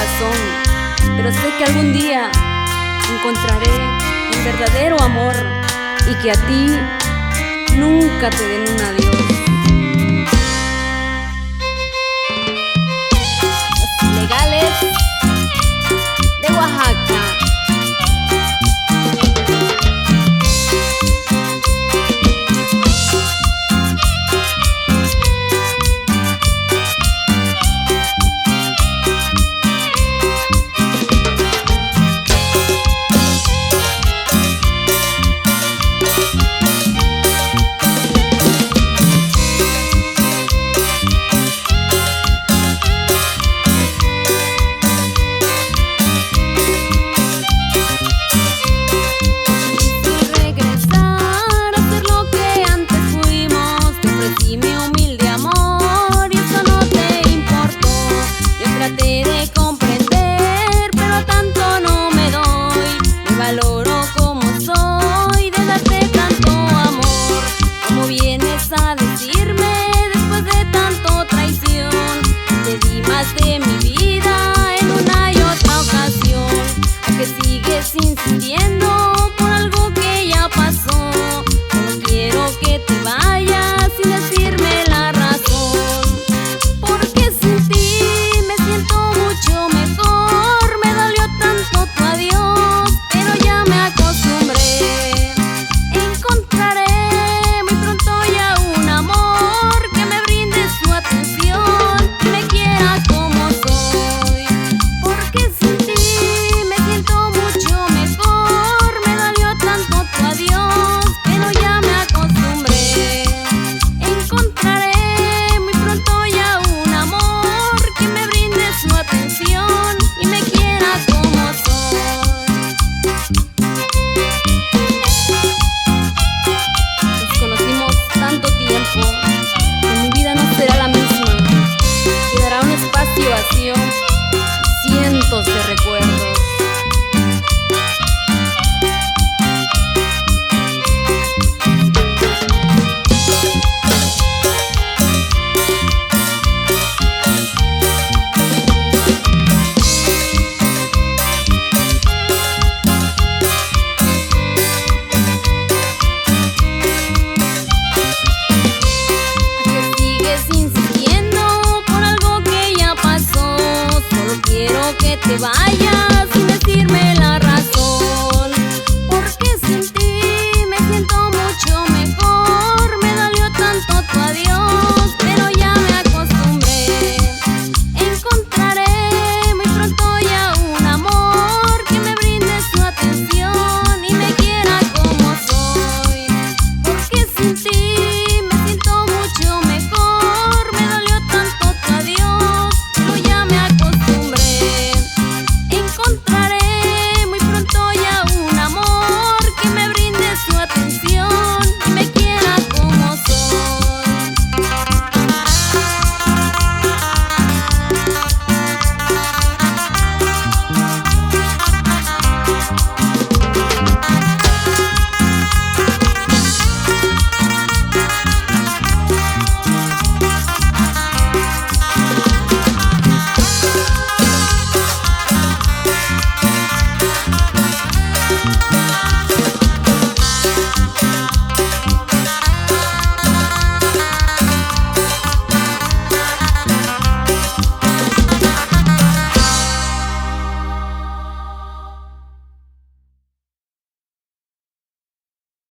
corazón, pero sé que algún día encontraré el verdadero amor y que a ti nunca te den un adiós. Los ilegales de Oaxaca. A decirme después de tanto traición, te di más de mi vida en una y otra ocasión. ¿A que sigues insistiendo por algo que ya pasó? Solo quiero que te vayas sin decirme la razón, porque sin ti me siento mucho mejor. Me dolió tanto tu adiós, pero ya me acostumbré. Encontraré muy pronto ya un amor que me brinde su atención y me quiera como soy, porque sin ti me siento mucho mejor. Me dolió tanto tu adiós, pero ya me acostumbré. Encontraré muy pronto ya un amor que me brinde su atención y me quiera como soy. Nos conocimos tanto tiempo que mi vida no será la misma. Quedará un espacio vacío, cientos de recuerdos. Que te vayas sin decirme la razón.